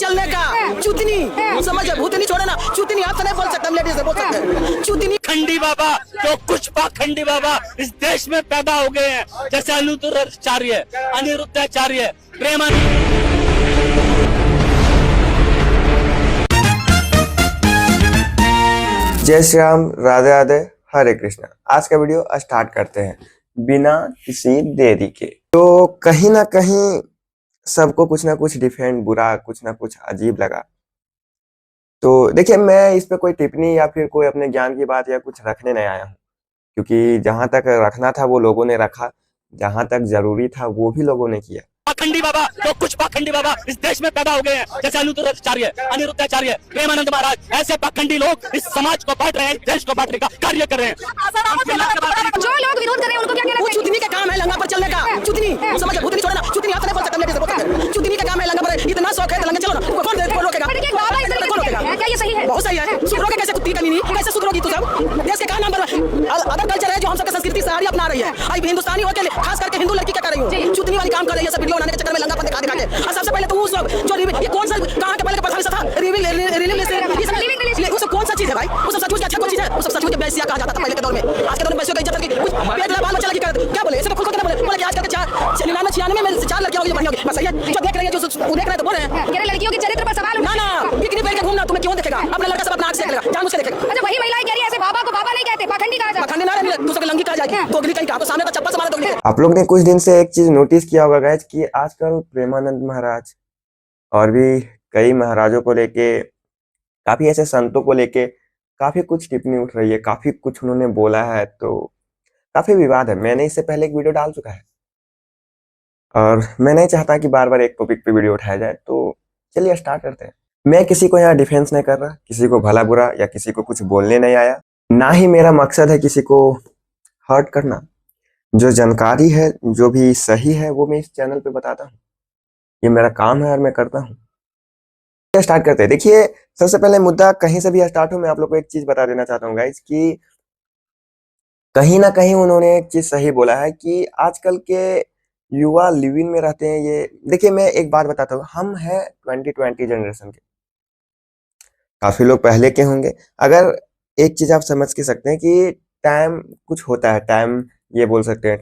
चलने का चुतनी समझ भूतनी छोड़े ना चुतनी आपसे नहीं बोल सकता, हम लेडीज से बोल सकते हैं चुतनी। खंडी बाबा तो कुछ पाखंडी बाबा इस देश में पैदा हो गए हैं, जैसे अनिरुद्धाचार्य, अनिरुद्धाचार्य, प्रेमानंद। जय श्री राम, राधे राधे, हरे कृष्णा। आज का वीडियो स्टार्ट करते हैं बिना किसी देरी के। तो कहीं ना कहीं सबको कुछ ना कुछ डिफरेंट, बुरा, कुछ ना कुछ अजीब लगा। तो देखिए, मैं इस पे कोई टिप्पणी या फिर कोई अपने ज्ञान की बात या कुछ रखने नहीं आया हूँ, क्योंकि जहां तक रखना था वो लोगों ने रखा, जहां तक जरूरी था वो भी लोगों ने किया। पाखंडी बाबा तो कुछ पाखंडी बाबा इस देश में पैदा हो गए हैं, जैसे अनिरुद्धाचार्य, प्रेमानंद महाराज, ऐसे पाखंडी लोग इस समाज को बांट रहे हैं, देश को बांटने का कार्य कर रहे हैं। जो लोग विरोध कर रहे हैं उनको क्या कहना वो चुतनी का काम है लंगा पर चलने का चुतनी समझ भूतनी छोड़े ना चुतनी आपसे नहीं बोल सकता, हम लेडीज से बोल सकते हैं चुतनी का काम है लंगा पर इतना शौक है लंगा चलो ना कौन रोकेगा? कौन रोकेगा? क्या ये सही है? बहुत सही है। सुधरोगे कैसे कुत्ती कमी नहीं, कैसे सुधरोगी तू? सब देश के कहा नंबर अदर कल्चर है जो हम सबके संस्कृति सारी अपना रही है। आई हिंदुस्तानी होकर खास करके हिंदू लड़की क्या कर रही हूँ, चुतनी वाली काम कर रही है, सब वीडियो बनाने के चक्कर में लंगा पर दिखा के। और सबसे पहले तो उस जो ये कौन सा कहां के पहले का प्रधान था वो कौन सा चीज है भाई? वो सब सचमुच अच्छा कोई चीज है? वो सब सचमुच बेसिया कहा जाता था पहले के दौर में। आज के दौर में बेसियों की इज्जत की कुछ पेट बाल बच्चा लगी कर क्या बोले ऐसे तो खुद को क्या बोले कि आजकल के 96 में 4 लड़कियां होगी बढ़िया होगी बस। सही है, जो देख रहे हैं जो देख रहे हैं तो बोल रहे हैं कह रहे लड़कियों के चरित्र पर सवाल ना बिकनी पहन के घूमना तुम्हें क्यों देखेगा? अपना लड़का सब अपना आंख से देखेगा, जान मुझसे देखेगा। अच्छा, वही महिलाएं कह रही है ऐसे बाबा को बाबा नहीं कहते, पाखंडी कहा जाता है। पाखंडी ना रहे दूसरे लंगी कहा जाएगी, दोगली कहीं कहा तो सामने का चप्पल से मारे दोगली। आप लोग ने कुछ दिन से एक चीज नोटिस किया होगा गाइस कि आजकल प्रेमानंद महाराज और भी कई महाराजों को लेके, काफी ऐसे संतों को लेके काफी कुछ टिप्पणी उठ रही है, काफी कुछ उन्होंने बोला है, तो काफी विवाद है। मैंने इससे पहले एक वीडियो डाल चुका है और मैं नहीं चाहता कि बार बार एक टॉपिक पे वीडियो उठाया जाए, तो चलिए स्टार्ट करते हैं। मैं किसी को यहाँ डिफेंस नहीं कर रहा, किसी को भला बुरा या किसी को कुछ बोलने नहीं आया, ना ही मेरा मकसद है किसी को हर्ट करना। जो जानकारी है, जो भी सही है, वो मैं इस चैनल पे बताता हूँ। ये मेरा काम है और मैं करता हूँ। स्टार्ट करते हैं। देखिए, सबसे पहले मुद्दा कहीं से भी स्टार्ट हो, मैं आप लोग को एक चीज बता देना चाहता हूँ गाइज कि कहीं ना कहीं उन्होंने एक चीज सही बोला है कि आजकल के युवा लिव इन में रहते हैं। ये देखिए, मैं एक बात बताता हूँ, हम हैं 2020 जनरेशन के, काफी लोग पहले के होंगे। अगर एक चीज आप समझ के सकते हैं कि टाइम कुछ होता है, टाइम ये बोल सकते हैं,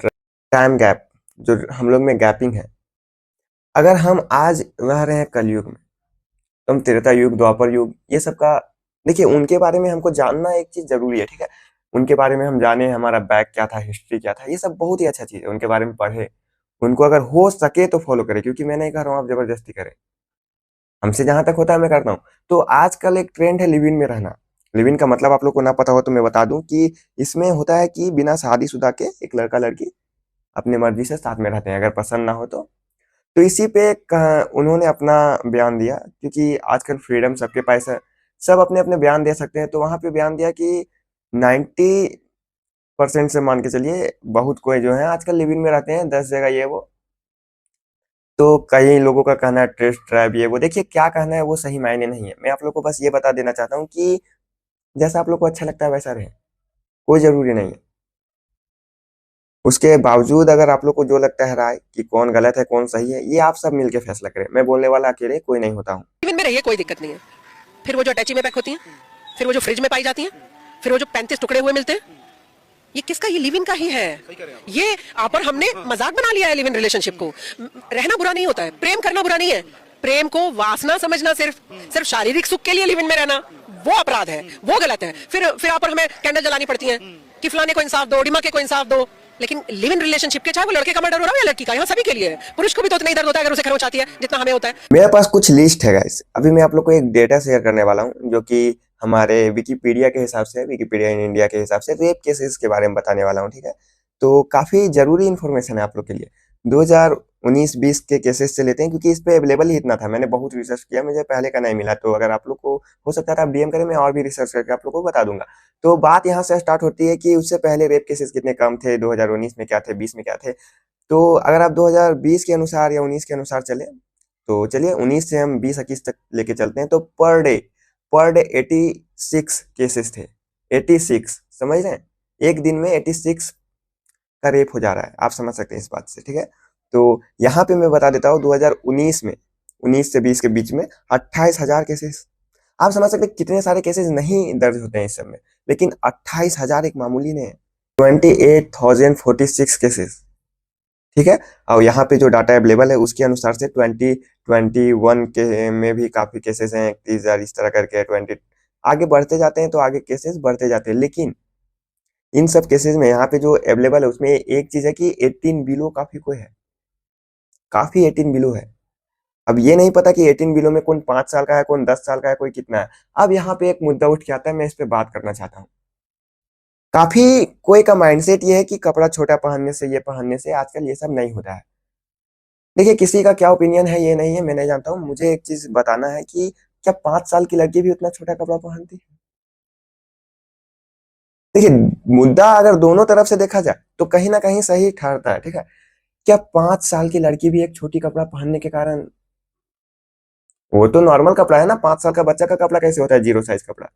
टाइम गैप जो हम लोग में गैपिंग है। अगर हम आज रह रहे हैं कलयुग में, तो हम त्रेता युग, द्वापर युग, ये सब का देखिए, उनके बारे में हमको जानना एक चीज जरूरी है, ठीक है? उनके बारे में हम जाने, हमारा बैक क्या था, हिस्ट्री क्या था, ये सब बहुत ही अच्छा चीज है। उनके बारे में पढ़े, उनको अगर हो सके तो फॉलो करें, क्योंकि मैं नहीं कह रहा हूँ आप जबरदस्ती करें, हमसे जहां तक होता है मैं करता हूँ। तो आजकल एक ट्रेंड है लिव इन में रहना। लिव इन का मतलब आप लोग को ना पता हो तो मैं बता दूं कि इसमें होता है कि बिना शादीशुदा के एक लड़का लड़की अपनी मर्जी से साथ में रहते हैं, अगर पसंद ना हो तो। तो इसी पे उन्होंने अपना बयान दिया, क्योंकि आजकल फ्रीडम सबके पास है, सब अपने अपने बयान दे सकते हैं। तो वहां पे बयान दिया कि 90% से मान के चलिए बहुत कोई जो है आजकल लिव इन में रहते हैं, 10 जगह ये वो। तो कई लोगों का कहना है टेस्ट ड्राइव ये वो। देखिए, क्या कहना है वो सही मायने नहीं है। मैं आप लोग को बस ये बता देना चाहता हूँ कि जैसा आप लोग को अच्छा लगता है वैसा रहे, कोई जरूरी नहीं है। उसके बावजूद अगर आप लोग को जो लगता है राय कि कौन गलत है कौन सही है, ये आप सब मिलके फैसला करें। मैं बोलने वाला अकेले कोई नहीं होता हूँ। में रहिए, कोई दिक्कत नहीं है। फिर वो जो अटैची में पैक होती हैं, फिर वो जो फ्रिज में पाई जाती हैं, फिर वो जो 35 टुकड़े हुए मिलते हैं, ये किसका? ये लिव इन का ही है। ये आप और हमने मजाक बना लिया है लिव इन रिलेशनशिप को। रहना बुरा नहीं होता है, प्रेम करना बुरा नहीं है। प्रेम को वासना समझना, सिर्फ शारीरिक सुख के लिए लिव इन में रहना, वो अपराध है, वो गलत है। फिर आप और हमें कैंडल जलानी पड़ती है कि फलाने को इंसाफ दो, डिमा के को इंसाफ दो। लेकिन लिव इन रिलेशनशिप के, चाहे वो लड़के का मर्डर हो रहा हो या लड़की का, यहाँ सभी के लिए है। पुरुष को भी तो इतना ही दर्द होता है अगर उसे खरोंच आती है जितना हमें होता है। मेरे पास कुछ लिस्ट है गाइस, अभी मैं आप लोग को एक डेटा शेयर करने वाला हूँ, जो कि हमारे विकिपीडिया के हिसाब से, विकिपीडिया इन इंडिया के हिसाब से रेप केसेस के बारे में बताने वाला हूँ, ठीक है? तो काफी जरूरी इन्फॉर्मेशन है आप लोग के लिए। 2019-20 के केसेस से लेते हैं, क्योंकि इस पे अवेलेबल ही इतना था। मैंने बहुत रिसर्च किया, मुझे पहले का नहीं मिला। तो अगर आप लोग को हो सकता था आप डीएम करें, मैं और भी रिसर्च करके आप लोग को बता दूंगा। तो बात यहाँ से स्टार्ट होती है कि उससे पहले रेप केसेस कितने कम थे, 2019 में क्या थे, 20 में क्या थे। तो अगर आप 2020 के अनुसार या 19 के अनुसार चले, तो चलिए 19 से हम 20-21 तक लेके चलते हैं। तो पर डे 86 केसेस थे। 86, समझ रहे हैं? एक दिन में 86 का रेप हो जा रहा है, आप समझ सकते हैं इस बात से, ठीक है? तो यहाँ पे मैं बता देता हूँ 2019 में 19 से 20 के बीच में 28,000 केसेस। आप समझ सकते हैं कितने सारे केसेस नहीं दर्ज होते हैं इस सब में, लेकिन 28,000 एक मामूली नहीं है। 28,046 केसेस, ठीक है। और यहाँ पे जो डाटा अवेलेबल है उसके अनुसार से 2021 के में भी काफी केसेस हैं, 31,000 इस तरह करके 20 आगे बढ़ते जाते हैं तो आगे केसेस बढ़ते जाते हैं। लेकिन इन सब केसेस में यहाँ पे जो अवेलेबल है उसमें एक चीज है कि 18 बिलो काफी कोई है, काफी 18 बिलो है। अब ये नहीं पता कि 18 बिलो में कौन 5 साल का है, कौन 10 साल का है, कोई कितना है। अब यहाँ पे एक मुद्दा उठ के आता है, मैं इस पे बात करना चाहता हूँ। काफी कोई का माइंडसेट ये है कि कपड़ा छोटा पहनने से, ये पहनने से, आजकल ये सब नहीं होता है। देखिए किसी का क्या ओपिनियन है ये नहीं है, मैं नहीं जानता हूँ। मुझे एक चीज बताना है कि क्या 5 साल की लड़की भी उतना छोटा कपड़ा पहनती है? देखिए मुद्दा अगर दोनों तरफ से देखा जाए तो कहीं ना कहीं सही ठहरता है, ठीक है। क्या 5 साल की लड़की भी एक छोटी कपड़ा पहनने के कारण, वो तो नॉर्मल कपड़ा है ना, 5 साल का बच्चा का कपड़ा कैसे होता है जीरो साइज कपड़ा?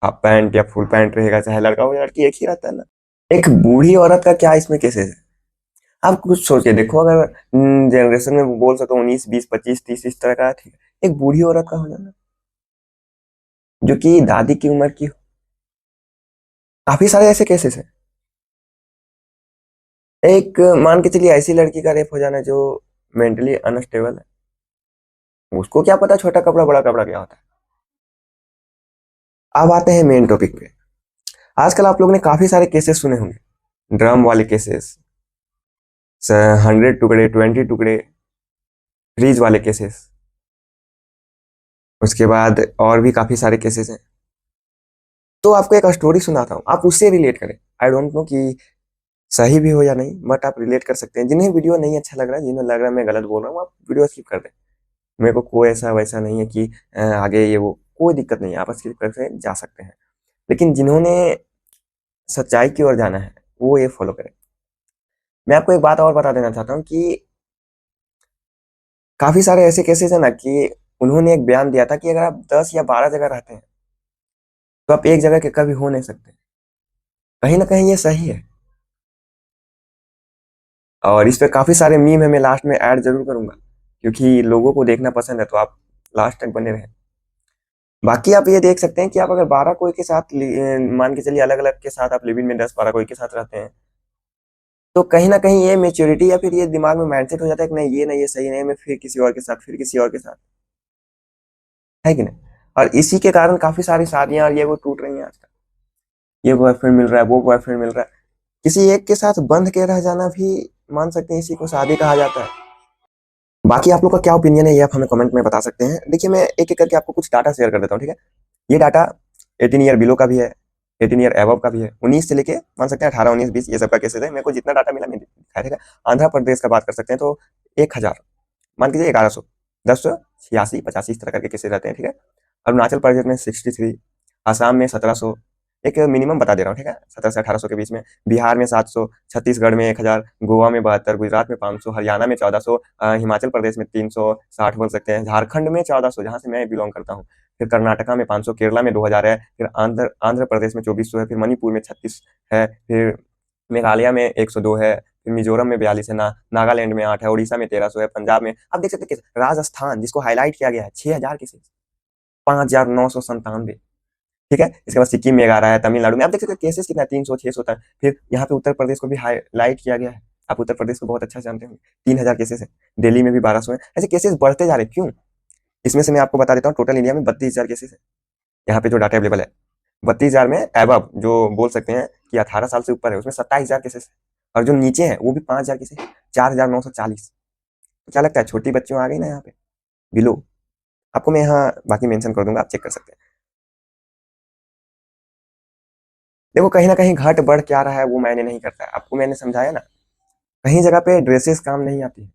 हाफ पैंट या फुल पैंट रहेगा, चाहे लड़का हो या लड़की, एक ही रहता है ना। एक बूढ़ी औरत का क्या इसमें केसेस है? आप कुछ सोच के देखो, अगर जनरेशन में बोल सको 19, 20, 25, 30 इस तरह का, ठीक है। एक बूढ़ी औरत का हो जाना जो कि दादी की उम्र की हो, काफी सारे ऐसे केसेस हैं। एक मान के चलिए ऐसी लड़की का रेप हो जाना जो मेंटली अनस्टेबल है, उसको क्या पता छोटा कपड़ा बड़ा कपड़ा क्या होता है। अब आते हैं मेन टॉपिक पे। आजकल आप लोगों ने काफी सारे केसेस सुने होंगे, ड्रम वाले केसेस, 100 टुकड़े, 20 टुकड़े, फ्रीज वाले केसेस, उसके बाद और भी काफी सारे केसेस हैं। तो आपको एक स्टोरी सुनाता हूँ, आप उससे रिलेट करें। आई डोंट नो कि सही भी हो या नहीं, बट आप रिलेट कर सकते हैं। जिन्हें वीडियो नहीं अच्छा लग रहा है, जिन्हें लग रहा है मैं गलत बोल रहा हूँ, आप वीडियो स्किप कर दें। मेरे को कोई ऐसा वैसा नहीं है कि आगे ये वो, कोई दिक्कत नहीं है, आप स्किप करके जा सकते हैं। लेकिन जिन्होंने सच्चाई की ओर जाना है वो ये फॉलो करें। मैं आपको एक बात और बता देना चाहता हूँ कि काफी सारे ऐसे केसेस है ना कि उन्होंने एक बयान दिया था कि अगर आप 10 या 12 जगह रहते हैं तो आप एक जगह के कभी हो नहीं सकते। कहीं ना कहीं ये सही है, और इस पे काफी सारे मीम है, मैं लास्ट में ऐड जरूर करूंगा क्योंकि लोगों को देखना पसंद है, तो आप लास्ट तक बने रहें। बाकी आप ये देख सकते हैं कि आप अगर 12 कोई के साथ मान के चलिए अलग अलग के साथ आप लिविंग में 10-12 कोई के साथ रहते हैं, तो कहीं ना कहीं ये मेच्योरिटी या फिर ये दिमाग में माइंडसेट हो जाता है कि नहीं ये नहीं, ये सही नहीं, मैं फिर किसी और के साथ, फिर किसी और के साथ, है कि नहीं। और इसी के कारण काफी सारी शादियां और ये वो टूट रही हैं आजकल। ये बॉयफ्रेंड मिल रहा है, वो बॉयफ्रेंड मिल रहा है, किसी एक के साथ बंध के रह जाना भी मान सकते हैं इसी को शादी कहा जाता है। बाकी आप लोग का क्या ओपिनियन है ये आप हमें कमेंट में बता सकते हैं। देखिए मैं एक एक करके आपको कुछ डाटा शेयर कर देता हूँ, ठीक है। ये डाटा 18 ईयर बिलो का भी है, 18 ईयर एबव का भी है, 19 से लेके मान सकते हैं 18, 19, 20 ये सब का केसेस है। मेरे को जितना डाटा मिला मैंने दिखाया, ठीक है। आंध्र प्रदेश का बात कर सकते हैं तो 1000, मान कीजिए 1100, 10, 86, 85 इस तरह करके केसेस रहते हैं, ठीक है। अरुणाचल प्रदेश में 63, आसाम में 1700, एक मिनिमम बता दे रहा हूँ, ठीक है, 17 से 1800 के बीच में। बिहार में 700, छत्तीसगढ़ में 1000, गोवा में 72, गुजरात में 500, हरियाणा में 1400, हिमाचल प्रदेश में 360 बोल सकते हैं, झारखंड में 1400 जहां से मैं बिलोंग करता हूँ, फिर कर्नाटका में 500, केरला में 2000 है, फिर आंध्र प्रदेश में 2400 है, फिर मणिपुर में 36 है, फिर मेघालय में 102 है, फिर मिजोरम में 42 है, नागालैंड में 8 है, उड़ीसा में 1300 है, पंजाब में आप देख सकते हैं राजस्थान जिसको हाईलाइट किया गया है 6000 केसेस, 5997, ठीक है। इसके बाद सिक्किम में 11 है, तमिलनाडु में आप देख सकते हैं केसेस कितना है, 300, 600 तक। फिर यहाँ पे उत्तर प्रदेश को भी हाईलाइट किया गया है, आप उत्तर प्रदेश को बहुत अच्छा से जानते होंगे, 3000 केसेस है। दिल्ली में भी 1200 है। ऐसे केसेस बढ़ते जा रहे क्यों? इसमें से मैं आपको बता देता हूँ, टोटल इंडिया में 32,000 केसेस है। यहाँ पे जो डाटा अवेलेबल है 32,000 में एबव जो बोल सकते हैं कि 18 साल से ऊपर है उसमें 27,000 केसेस है, और जो नीचे है वो भी 5,000 केसेस, 4,940। तो क्या लगता है छोटी बच्चियों आ गई ना यहाँ पे बिलो? आपको मैं यहाँ बाकी मेंशन कर दूंगा, आप चेक कर सकते हैं। देखो कहीं ना कहीं घट बढ़ क्या रहा है वो मैंने नहीं करता है, आपको मैंने समझाया ना। कहीं जगह पे ड्रेसेस काम नहीं आती है,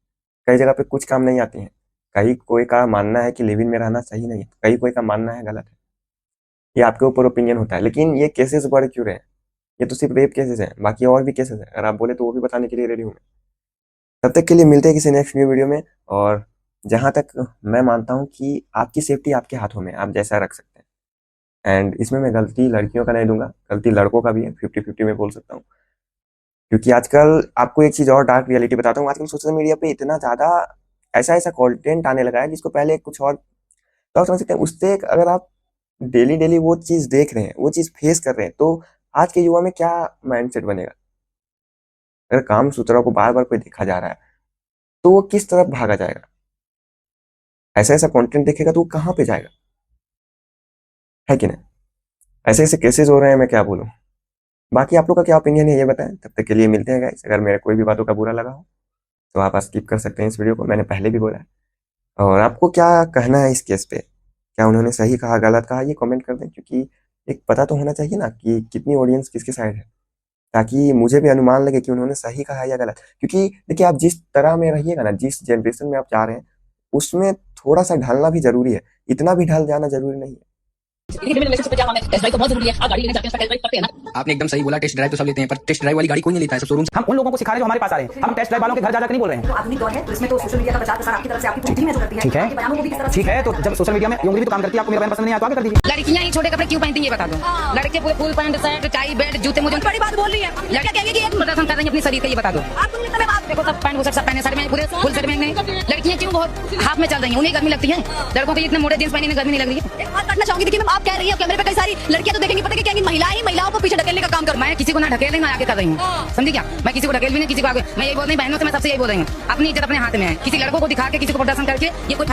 कई जगह पे कुछ काम नहीं आती है, कहीं कोई का मानना है कि लिव इन में रहना सही नहीं है, कहीं कोई का मानना है गलत है, ये आपके ऊपर ओपिनियन होता है। लेकिन ये केसेस बढ़ क्यों रहे हैं? ये तो सिर्फ रेप केसेस है, बाकी और भी केसेस है, अगर आप बोले तो वो भी बताने के लिए रेडी हूँ मैं। तब तक के लिए मिलते हैं किसी नेक्स्ट न्यू वीडियो में। और जहां तक मैं मानता हूँ कि आपकी सेफ्टी आपके हाथों में, आप जैसा रख सकते हैं। एंड इसमें मैं गलती लड़कियों का नहीं दूंगा, गलती लड़कों का भी है, 50-50 में बोल सकता हूँ। क्योंकि आजकल आपको एक चीज और डार्क रियलिटी बताता हूँ, आजकल सोशल मीडिया पे इतना ज्यादा ऐसा ऐसा कंटेंट आने लगा है जिसको पहले कुछ और तो आप समझ सकते हैं। उससे अगर आप डेली डेली वो चीज़ देख रहे हैं, वो चीज़ फेस कर रहे हैं, तो आज के युवा में क्या माइंडसेट बनेगा? अगर काम सूत्रों को बार बार कोई देखा जा रहा है तो वो किस तरफ भागा जाएगा? ऐसा ऐसा कंटेंट देखेगा तो वो कहाँ पे जाएगा, है कि नहीं? ऐसे ऐसे केसेस हो रहे हैं, मैं क्या बोलूँ। बाकी आप लोग का क्या ओपिनियन है ये बताएं। तब तक के लिए मिलते हैं गाइस। अगर मेरे कोई भी बातों का बुरा लगा हो तो आप स्किप कर सकते हैं इस वीडियो को, मैंने पहले भी बोला है। और आपको क्या कहना है इस केस पे, क्या उन्होंने सही कहा गलत कहा, ये कमेंट कर दें, क्योंकि एक पता तो होना चाहिए ना कि कितनी ऑडियंस किसके साइड है, ताकि मुझे भी अनुमान लगे कि उन्होंने सही कहा या गलत। क्योंकि देखिए, आप जिस तरह में रहिएगा ना, जिस जनरेशन में आप जा रहे हैं, उसमें थोड़ा सा ढलना भी जरूरी है, इतना भी ढल जाना जरूरी नहीं है। आपने एकदम सही बोला, टेस्ट ड्राइव तो सब लेते हैं, पर टेस्ट ड्राइव वाली गाड़ी कोई नहीं लेता है, सब शोरूम से। हम उन लोगों को सिखा रहे हैं जो हमारे पास आ रहे हैं। हम टेस्ट ड्राइव वालों के घर जा जाकर नहीं बोल रहे हैं। आधुनिक दौर है तो इसमें तो सोशल मीडिया का प्रचार प्रसार आपकी तरफ से आपकी पूरी टीम है जो करती है। ठीक है, आपके बयानों को भी किस तरह से- ठीक है, तो जब सोशल मीडिया में योगी भी तो काम करती है, आपको मेरा बयान पसंद नहीं आया तो आगे कर दीजिए। लड़कियां ही छोटे कपड़े क्यों पहनती हैं ये बता दो। लड़के पूरे full pant shirt tie belt जूते मुझे बड़ी बात बोल रही है। लड़कियां कहेंगी कि एक प्रदर्शन कर रही है अपनी शरीर का, ये बता दो। आप देखो सब पैंट शर्ट सब पहने, शर्ट में पूरे फुल शर्ट में नहीं। लड़कियां क्यों बहुत हाफ में चल रही हैं, उन्हें गर्मी लगती है। लड़कों को इतने मोटे जींस पहनने में गर्मी नहीं लग रही है। बात करना चाहूंगी, देखिए मैम आप कह रही है कैमरे पे कई सारी लड़कियां तो देखेंगी, पता है कहेंगी महिलाओं को पीछे ढकेलने का काम कर। मैं किसी को ना ढकेल ना आगे कर रही हूँ, समझी क्या? मैं किसी को ढकेल भी नहीं, किसी को आगे। मैं यही बोल रही बहनों से, मैं सबसे यही बोल रही हूँ, अपनी इज्जत अपने हाथ में है। किसी लड़कों को दिखा के किसी को प्रदर्शन करके ये कोई